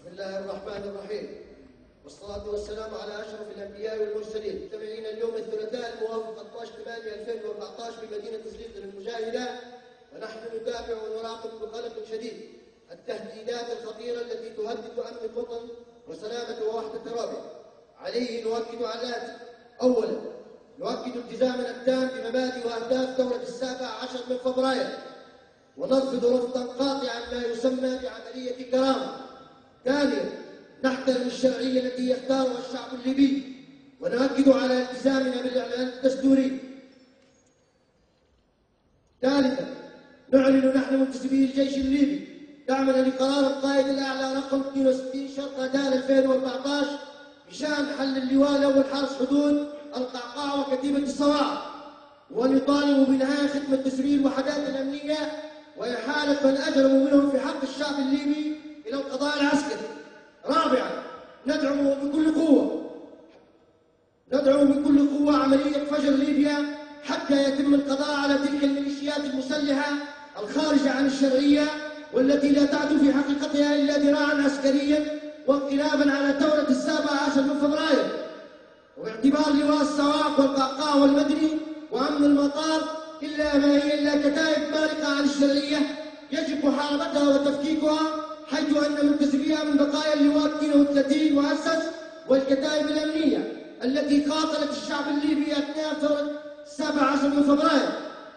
بسم الله الرحمن الرحيم، والصلاة والسلام على أشرف الأنبياء والمرسلين. مجتمعين اليوم الثلاثاء الموافق 12/8/2014 بمدينة زليقة المجاهدة، ونحن نتابع ونراقب بقلق شديد التهديدات الخطيرة التي تهدد أمن الوطن وسلامة ووحدة الرابع. عليه نؤكد على الآتي: أولا، نؤكد التزامنا التام بمبادئ وأهداف دورة 17 من فبراير، ونرفض رفضا قاطعا ما يسمى بعملية كرامة. ثانيا، نحترم الشرعية التي يختارها الشعب الليبي، ونؤكد على التزامنا بالإعلان الدستوري. ثالثا، نعلن نحن منتسبي الجيش الليبي دعمنا لقرار القائد الأعلى رقم 62 شرطة دال 2014 بشأن حل اللواء الأول حرس حدود القعقاع وكتيبة الصواعق، ونطالب بنهاية خدمة تسرير الوحدات الأمنية وإحالة من أجرموا منهم في حق الشعب الليبي إلى القضاء العسكري. رابعا، ندعو بكل قوة عملية فجر ليبيا حتى يتم القضاء على تلك الميليشيات المسلحة الخارجة عن الشرعية، والتي لا تعد في حقيقتها إلا ذراعا عسكريا وانقلابا على ثورة 17 من فبراير. وباعتبار لواء الصواعق والقعقاع والمدني وأمن المطار إلا ما هي إلا كتائب مارقة عن الشرعية، يجب محاربتها وتفكيكها، حيث أن منتسبيها من بقايا اللواء 32 مؤسس والكتائب الأمنية التي قاتلت الشعب الليبي أثناء ثورة 17 من فبراير.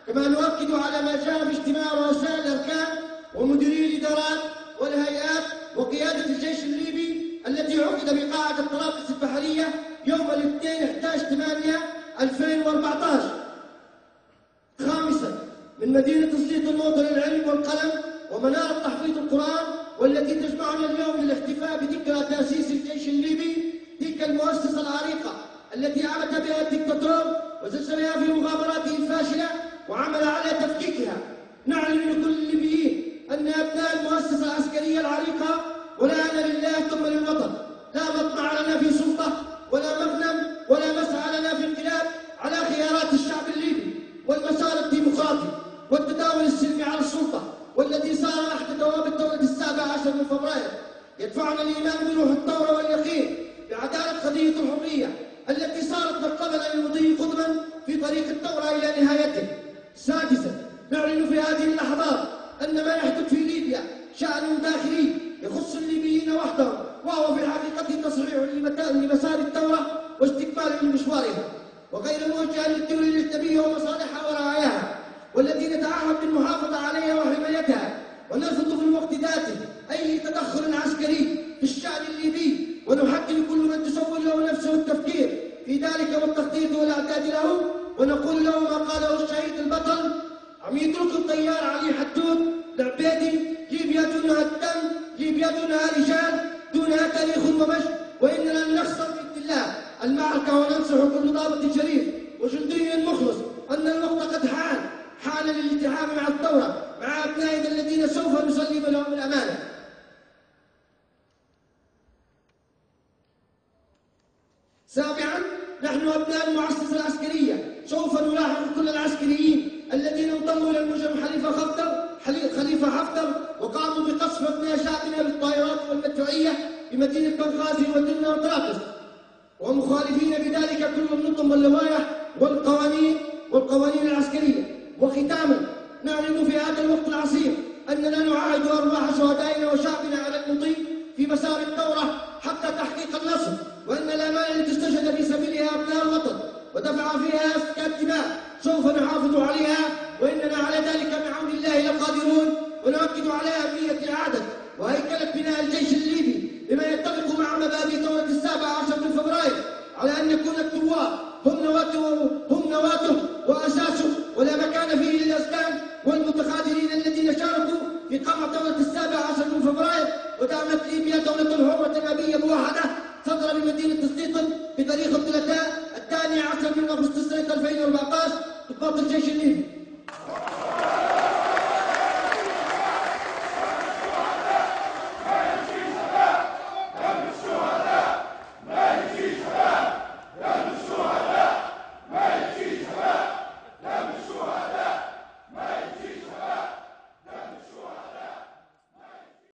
كما نؤكد على ما جاء في اجتماع رؤساء الأركان ومديري الإدارات والهيئات وقيادة الجيش الليبي التي عقد بقاعة الطرابلس البحرية يوم الاثنين 11/8/2014. خامسا، من مدينة زليقة الموطن العلم والقلم ومنارة تحفيظ القرآن، والتي تجمعنا اليوم للاحتفاء بذكرى تأسيس الجيش الليبي، تلك المؤسسة العريقة التي عبث بها الدكتاتور وزلزلها في مغامراته الفاشلة وعمل على تفكيكها. نعلن لكل الليبيين أن أبناء المؤسسة العسكرية العريقة ولاءنا لله ثم للوطن، لا مطمع لنا في سلطة ولا مغنم ولا مسعى لنا في انقلاب على خيارات الشعب الليبي والمسار الديمقراطي والتداول السلمي على السلطة، والذي صار تحت ضوابط ثورة 17 من فبراير. يدفعنا الإيمان بروح الثورة واليقين بعدالة قضية الحرية التي صارت مركبا للمضي قدما في طريق الثورة إلى نهايته. سادسا، نعلن في هذه اللحظات أن ما يحدث في ليبيا شأن داخلي يخص الليبيين وحدهم، وهو في الحقيقة تصحيح لمسار الثورة واستكمال لمشوارها، وغير موجه للدول الأجنبية ومصالحها ورعاياها، والتي نتعهد بالمحافظة عليها وحمايتها، ونرفض في الوقت ذاته أي تدخل عسكري في الشأن الليبي، ونحكي لكل من تسول له نفسه التفكير في ذلك والتخطيط والإعداد له، ونقول له ما قاله الشهيد البطل عميد ركن الطيار علي حدود العبيدي: ليبيا دونها الدم، ليبيا دونها رجال، دونها تاريخ ومجد، وإننا لنخسر بإذن الله المعركة، وننصح كل ضابط شريف وجندي مخلص أن الوقت قد حان للالتحام مع الثورة، مع أبنائنا الذين سوف نسلم لهم الأمانة. سابعا، نحن أبناء المؤسسة العسكرية سوف نلاحق كل العسكريين الذين انضموا إلى المجرم خليفة حفتر وقاموا بقصف أبناء شعبنا بالطائرات والمدفعية بمدينة بنغازي ودرنا وطرابلس، ومخالفين بذلك كل النظم واللوائح والقوانين العسكرية. وختاما، نعلن في هذا الوقت العصيب أننا نعاهد أرواح شهدائنا وشعبنا على المضي في مسار الثورة حتى تحقيق النصر، وأن الأمانة التي استشهد في سبيلها أبناء الوطن ودفع فيها أسكاب دماء سوف نحافظ عليها، وإننا على ذلك بعون الله لقادرون. ونؤكد على أهمية إعادة وهيكلة بناء الجيش الليبي بما يتفق مع مبادئ ثورة 17 من فبراير، على أن يكون الثوار هم نواته وأساسه، ولا مكان فيه للأسكان والمتخاذلين الذين شاركوا في قمع ثورة 17 من فبراير. ودعمت ليبيا دولة حرة أبية موحدة صدر بمدينة زليقة بتاريخ الثلاثاء 12 من أغسطس 2014 ضباط الجيش الليبي.